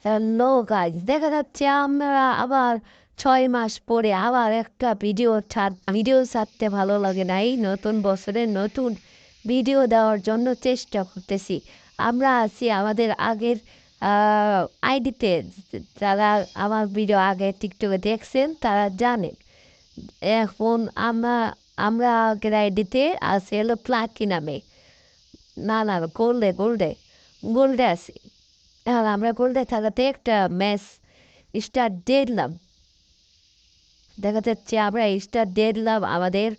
Hello guys, দেখা যাচ্ছে আমরা আবার 6 মাস পরে আবার একটা ভিডিও ছাড়তে ভালো লাগে নাই। নতুন বছরে নতুন ভিডিও দেওয়ার জন্য চেষ্টা করতেছি। আমরা আছি আমাদের আগের আইডিতে। যারা আমার ভিডিও আগে টিকটকে দেখছেন তারা জানেন। এখন আমরা আমরা আগের আইডিতে আছি হলো প্লাটিনামে। না, গোল্ডে আছি। এখন আমরা গোল্ডে থাকাতে একটা ম্যাচ স্টার দিলাম। দেখা যাচ্ছে আমরা স্টার দিলাম আমাদের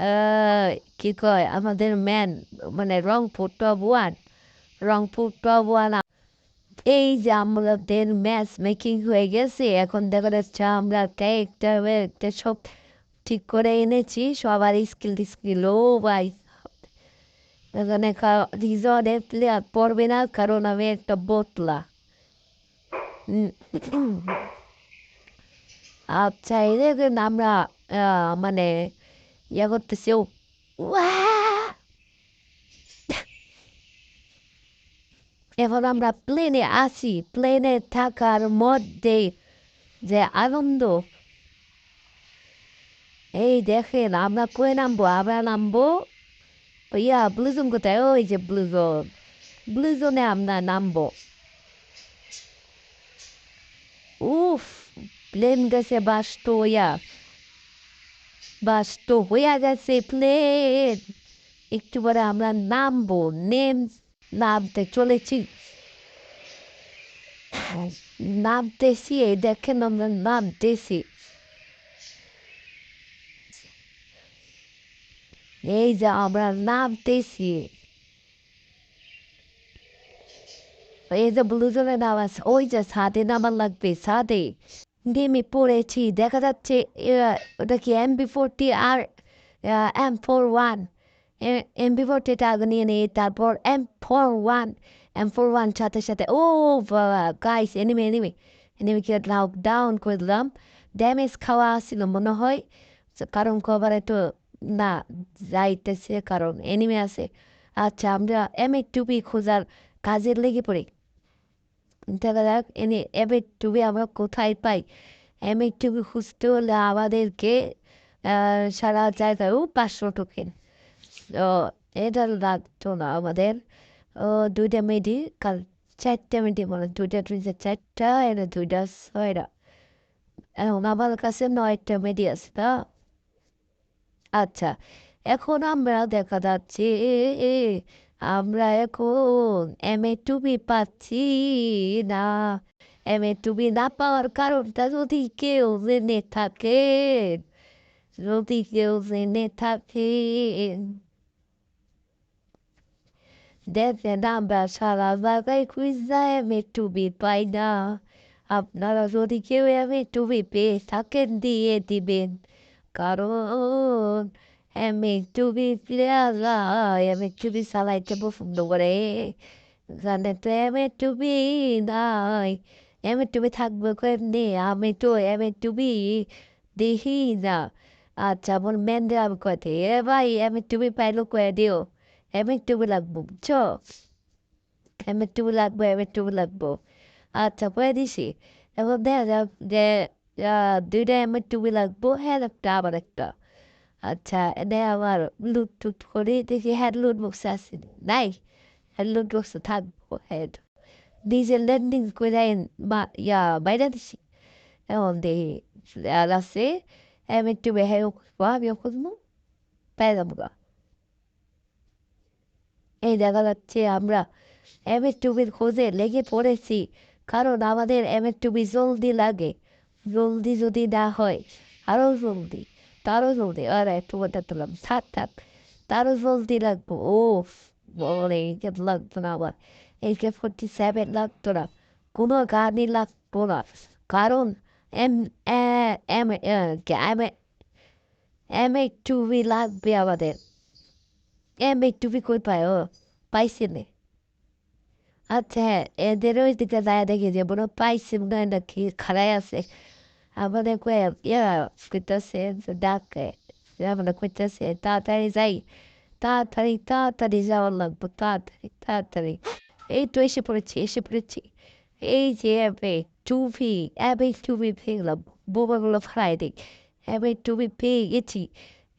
আহ, কি কয় আমাদের ম্যান, মানে রংপুর টপ 1। এই যে আমাদের ম্যাচ মেকিং হয়ে গেছে, এখন দেখা যাচ্ছে আমরা একটা সব ঠিক করে এনেছি, সবার স্কিল। ও ভাই, এখানে রিজনে প্লেয়ার পড়বে না কারণ আমি একটা বোতলা। উম, আচ্ছা, এই দেখেন আমরা মানে ইয়া করতেছি। ওয়া! এখন আমরা প্লেনে আছি, প্লেনে থাকার মধ্যে যে আনন্দ, এই দেখেন আমরা কই নামবো, আমরা নামবো ব্লুজোন। কোথায়? ওই যে ব্লুজোনে আমরা নামবো। উফ, প্লেন গেছে বাস্ত হইয়া গেছে প্লেন। একটু পরে আমরা নামবো। নেম নামতে চলেছি, নামতেছি, এই দেখেন আমরা নামতেছি। এই যে আমরা নামতেছি, এই যে ব্লুজনের আওয়াজ, ওই যে ছাদে নামার লাগবে, ছাদে নেমে পড়েছি। দেখা যাচ্ছে ওটা কি MB40 আর M41। MB40টা আগে নিয়ে নিই, তারপর M41 সাথে সাথে। ও গাইস, এনিমিকে লকডাউন করে দিলাম। ড্যামেজ খাওয়া ছিল মনে হয়, কারণ কভারে তো না যাইতেছে, কারণ এনিমি আছে। আচ্ছা, আমরা M82 খোঁজার কাজে লেগে পড়ি। দেখা যাক M82 আমরা কোথায় পাই। M82 খুঁজতে হলে আমাদেরকে সারা জায়গায়ও 500 টোকেন। তো এটা লাগতো না আমাদের। ও, দুইটা মেডি, কাল 4টা মেডি, মানে দুইটা ট্রিজে 4টা, এটা দুইটা 6টা। এখন আমার কাছে 9টা মেডি আছে না। আচ্ছা, এখন আমরা দেখা যাচ্ছে আমরা এখন M82 পাচ্ছি না। M82 না পাওয়ার কারণটা যদি কেউ জেনে থাকেন, যদি কেউ জেনে থাকেন, দেখেন আমরা সারা জায়গায় খুঁজা M82 পাই না। আপনারা যদি কেউ M82 পেয়ে থাকেন দিয়ে দিবেন, কারণ M82 প্লেয়াররা M82 চালাইতে পছন্দ করে। এখানে তো M82 নাই। M82 থাকবে কেমনি? আমি তো M82 দেখি না। আচ্ছা, আমার ম্যানরা আমি কথা, ভাই M82 পাইলো কয়ে দিও। M82 লাগবো, বুঝছো? M82 লাগবো। আচ্ছা, কয়ে দিছি। এখন দেখা যাক যে দুইটা M82 লাগবো, হ্যাঁ একটা আবার একটা। আচ্ছা, এনে আমার লুট টুট করে দেখি হ্যাড লুট বক্স আছে নাই। হ্যাড লুট বক্স থাকবো, হ্যাড নিজে ল্যান্ডিং করে বাইরে দিছি। এখন দেখি আর আছে M82 হ্যাঁ, আমিও খুঁজবো, পাই যাবো গা। এই দেখা যাচ্ছে আমরা M82 খোঁজে লেগে পড়েছি, কারণ আমাদের M82 জলদি লাগে। জলদি যদি না হয়, আরো জলদি, তারও জলদি, আর একটু কথা তুললাম, থাক, তারও জলদি লাগবো। ও বলে এইকে লাগতো না আবার, AK-47 লাগতো না, কোনো গানই লাগতো না, কারণ এম এম এম M82 লাগবে আমাদের। M82 কই পায়? ও, পাইছি নে। আচ্ছা, হ্যাঁ, এদের ওই দিকে যায় দেখি যে মনে হয় পাইছে, মনে হয় নাকি খাড়াই আছে। আমাদের কয়ে কইতাছে যে ডাকে, আমরা কইতাছে তাড়াতাড়ি যাই, তাড়াতাড়ি যাওয়ার লাগবো, তাড়াতাড়ি। এই তো এসে পড়েছি। এই যে এবে টুপি পেয়ে গেলাম বোবাগুলো ফেলাই দিই এবে টুপি পেয়ে গেছি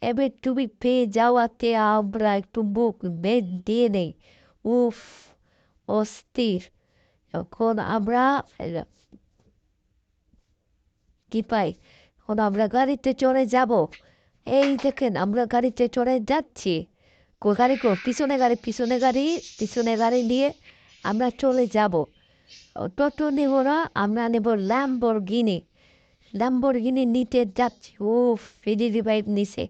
এবে টুপি পেয়ে যাওয়াতে আমরা একটু মুখ বেদ দিয়ে নেই উফ অস্থির এখন আমরা কি পাই এখন আমরা গাড়িতে চড়ে যাব এই দেখেন আমরা গাড়িতে চড়ে যাচ্ছি পিছনে গাড়ি নিয়ে আমরা চলে যাব টোটো নেব না আমরা নেব ল্যাম্বরগিনি নিতে যাচ্ছি ও ফ্রি রিভাইভ নিছে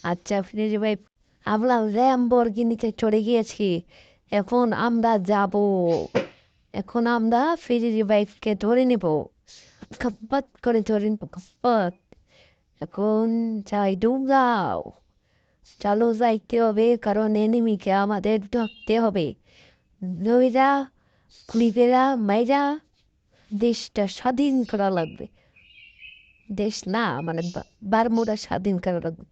আচ্ছা ফ্রি রিভাইভ আমরা ল্যাম্বরগিনিতে চড়ে গিয়েছি এখন আমরা ফ্রি রিভাইভকে ধরে নেব খপ্পত করে ধরে নেব খপ্পত এখন চাই দৌড়াও চালু যাইতে হবে কারণ এনিমিকে আমাদের ধরতে হবে নইরা ক্লিপেরা মাইরা দেশটা স্বাধীন করা লাগবে দেশ না মানে বারমুডা স্বাধীন করা লাগবে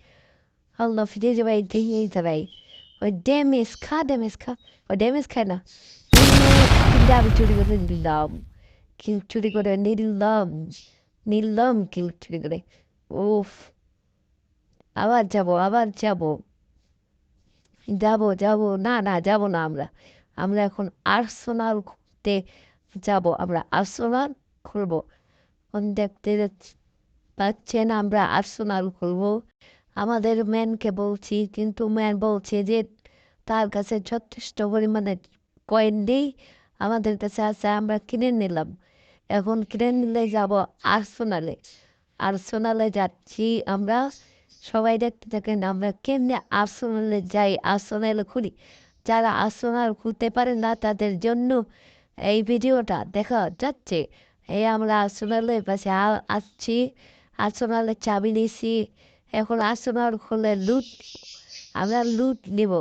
আল্লাহ ফিরে যাবাই দিয়ে যাবাই ওই ড্যামেজ খায় না আমি চুরি করে নিলাম চুরি করে নিলাম চুরি করে উফ আবার যাব না যাব না আমরা এখন আর্সেনালতে যাব আমরা আর্সেনাল খুলবো দেখতে পাচ্ছেন আমরা আর্সেনাল খুলবো আমাদের ম্যানকে বলছি কিন্তু ম্যান বলছে যে তার কাছে যথেষ্ট পরিমাণে কয়েন নেই আমাদের কাছে আছে আমরা কিনে নিলাম এখন কিনে নিলে যাব আর্সেনালে যাচ্ছি আমরা সবাই দেখতে থাকেন আমরা কেমনে আর্সেনালে যাই আর্সেনালে খুলি যারা আর্সেনাল খুলতে পারে না তাদের জন্য এই ভিডিওটা দেখা যাচ্ছে এই আমরা আর্সেনালের পাশে আসছি আর্সেনালের চাবি নিয়েছি এখন আর্সেনাল খুলে আমরা লুট নিব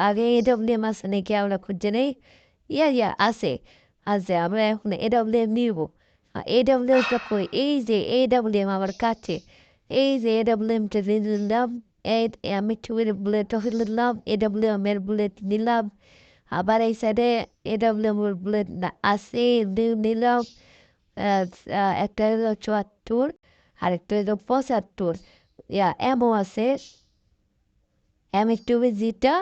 আগে এডব্লিউএম আছে নাকি আমরা খুঁজে নেই আছে আমরা এখন এডব্লিউএম নিব এডব্লিউএমটা কই এই যে এডব্লিউএম আমার কাছে এই যে এডব্লিউএমটা নিলাম আমি বুলেট নিলাম এডব্লিউএম এর বুলেট নিলাম আবার এই সাইডে এডব্লিউএম এর বুলেট আছে নিলাম একটা হলো ৭৪ আর একটা হলো ৭৫ এমও আছে যেটা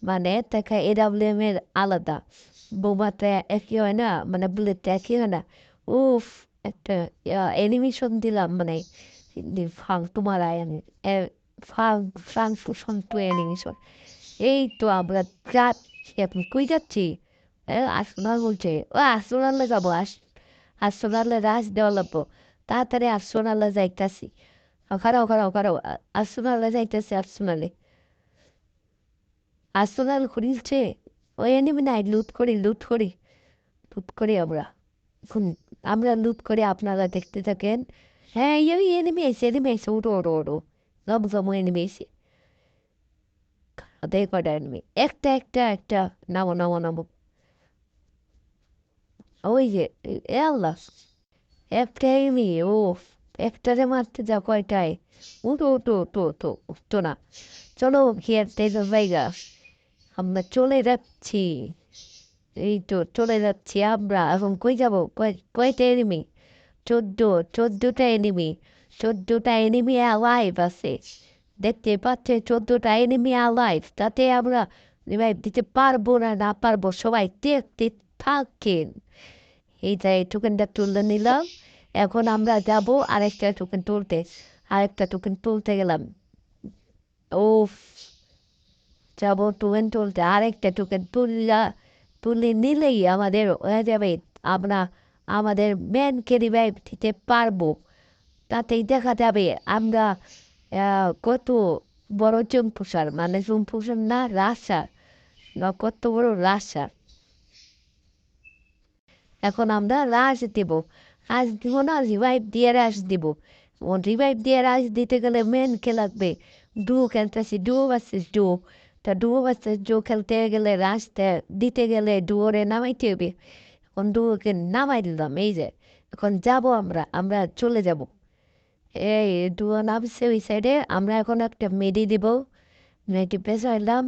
মানে দেখা এডব্লিউএম এর আলাদা বোমাটা একই হয় না মানে বুলেটটা একই হয় না উফ একটা অ্যানিমেশন দিলাম মানে ফাং তোমার আয়ানে ফাং ফুসন টু অ্যানিমেশন এই তো আমরা যাচ্ছি আপনি কই যাচ্ছি আসোনাল বলছে ও আসোনালে যাবো আসোনালে রাস দেওয়া লাগবো তাড়াতাড়ি আসোনালে যাইতাছি খারাও আসোনালে যাইতেছি আসোনাল খুঁড়িছে ওই এনিমি নাই লুট করি আমরা লুট করে আপনারা দেখতে থাকেন হ্যাঁ এই এনিমি এসে ওটো জম এনিমি এসে ওদের কটা এনিমি একটা নামো ওই যে আল্লাহ একটা এনিমি ও একটারে মারতে যা কয়টায় উঠো না চলো খেয়ে ভাইগা আমরা চলে যাচ্ছি এই তো চলে যাচ্ছি আমরা এখন কই যাবো কয়টা এনিমি 14টা এনিমি অ্যালাইভ আছে দেখতে পাচ্ছে 14টা এনিমি অ্যালাইভ তাতে আমরা রিভাইভ দিতে পারবো না পারবো সবাই দেখতে থাকেন এইটাই টোকেনটা তুলে নিলাম এখন আমরা যাব আরেকটা টোকেন তুলতে গেলাম ও যাবো টোকেন তুলতে আরেকটা টোকেন তুলে নিলেই আমাদের হয়ে যাবে আমরা আমাদের ম্যানকে রিভাইভ দিতে পারবো তাতেই দেখা যাবে আমরা কত বড় জম্পুসার মানে জম্পুসার না রাসার কত বড় রাসার এখন আমরা রাশ দিব না রিভাইভ দিয়ে রাশ দিব রিভাইভ দিয়ে রাশ দিতে গেলে ম্যানকে লাগবে খেলতেছি ডুও খেলতে গেলে রাশতে দিতে গেলে ডুয়োরে নামাইতে হবে এখন ডুয়োকে নামাই দিলাম এই যে এখন যাব আমরা চলে যাব এই ডুয়ো নামছে ওই সাইডে আমরা এখন একটা মেডি দিব মেডি পেছাইলাম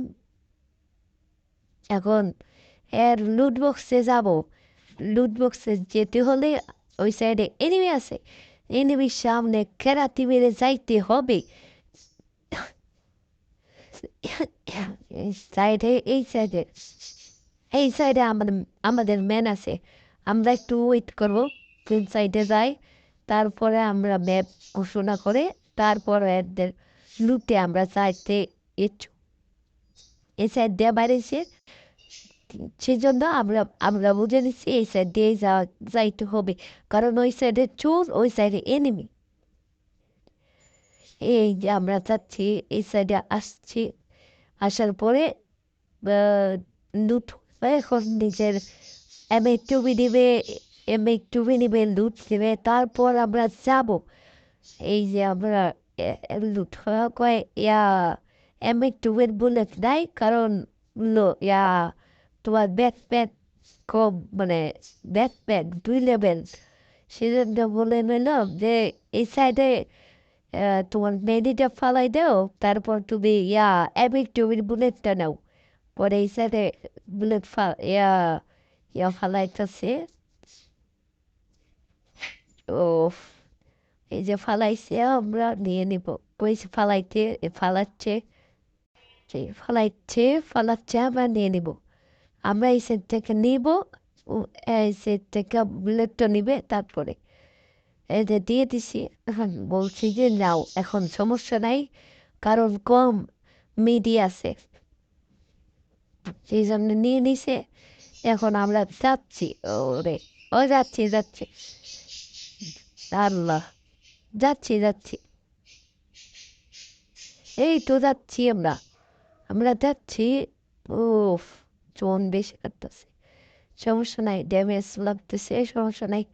এখন লুট বক্সে যাব লুট বক্সে যেতে হলে ওই সাইডে এনিমি আছে, এনিমির সামনে কেরাতি মেরে যাইতে হবে। এই সাইডে এই সাইডে আমাদের ম্যান আছে। আমরা একটু ওয়েট করবো, কোন সাইডে যাই, তারপরে আমরা ম্যাপ ঘোষণা করে তারপর এদের লুটে আমরা চাইতে একটু এই সাইড দিয়ে বাইরেছে। সেজন্য আমরা বুঝে নিচ্ছি এই সাইড দিয়ে যাইতে হবে, কারণ ওই সাইডে চোর, ওই সাইডে এনিমি। এই যে আমরা যাচ্ছি, এই সাইডে আসছি, আসার পরে লুট এখন নিজের এম একটুবি নিবে, লুট দেবে, তারপর আমরা যাব। এই যে আমরা লুট কয় ইয়া এম একটুবের বুলেট নাই, কারণ ইয়া তোমার ব্যাকপ্যাক কম, মানে ব্যাকপ্যাক 2 লেভেল। সেজন্য বলে নিলাম যে এই সাইডে তোমার মেডিটা ফালাই দাও, তারপর তুমি এম একটুবির বুলেটটা নাও। পরে এই সাইডে বুলেট ফালাইতেছে। ও, এই যে ফালাইছে আমরা নিয়ে নিব, কইছে ফালাইতে, ফালাচ্ছে, ফালাচ্ছে আমরা নিয়ে নিব। আমরা এই সেট থেকে নিব, এই সেট থেকে বুলেটটা নিবে, তারপরে এই যে দিয়ে দিছি। এখন বলছি যে নাও, এখন সমস্যা নাই, কারণ কম মিডি আছে, সেই জন্য নিয়ে নিছে। এখন আমরা যাচ্ছি, ওরে ও যাচ্ছি আল্লাহ, যাচ্ছি এই তো যাচ্ছি আমরা যাচ্ছি। উফ, চোন বেশি কাটতেছে, সমস্যা নাই, ড্যামেজ লাগতেছে, সমস্যা নাই,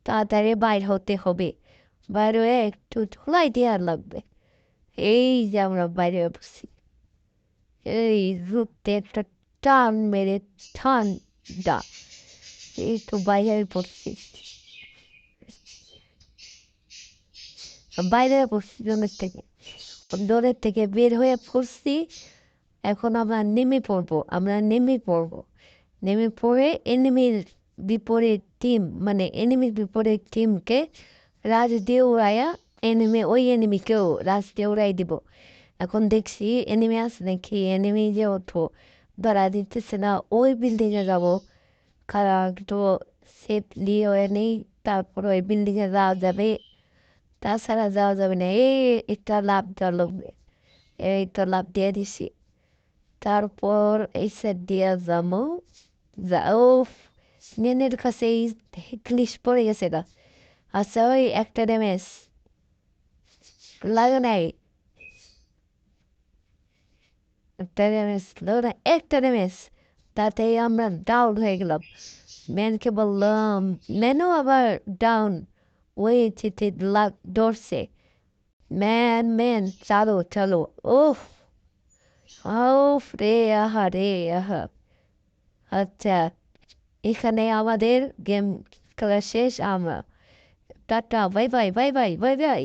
তাড়াতাড়ি বাইর হতে হবে। বাইরে হয়ে একটু ধুলাই দেওয়ার লাগবে। এই যে আমরা বাইরে বসছি, এই রূপতে একটা টান মেরে, ঠান্ডা, এই তো বাইরে পড়ছি, বাইরে পড়ছি জলের থেকে বের হয়ে পড়ছি। এখন আমরা নেমে পড়ে এনিমির বিপরীত টিমকে রাজ দিয়ে উড়াইয়া, ওই এনিমিকেও রাজ দিয়ে উড়াই দিব। এখন দেখছি এনিমি আছে নাকি, এনিমি যে ওঠো ধরা দিতেছে না, ওই বিল্ডিংয়ে যাবো, কারণ তো সেফ নিয়ে নেই, তারপর ওই বিল্ডিংয়ে যাওয়া যাবে, তাছাড়া যাওয়া যাবে না। এই একটা লাভ দেওয়া লাগবে, এই তো লাভ দিয়ে দিছি, তারপর এই সেট দিয়ে যাবো। যাও, নেনের কাছে এই ক্লিশ পড়ে গেছে না। আচ্ছা, ওই একটা ড্যামেজ লাগে নাই, একটা ড্যামেজ, তাতেই আমরা ডাউন হয়ে গেলাম। ম্যানকে বললাম, ম্যানও আবার ডাউন, ওই চিঠি ধরছে। ম্যান চলো। ওহ, ওফ রে, আহা। আচ্ছা, এখানে আমাদের গেম খেলা শেষ। আমরা টাটা, বাই বাই।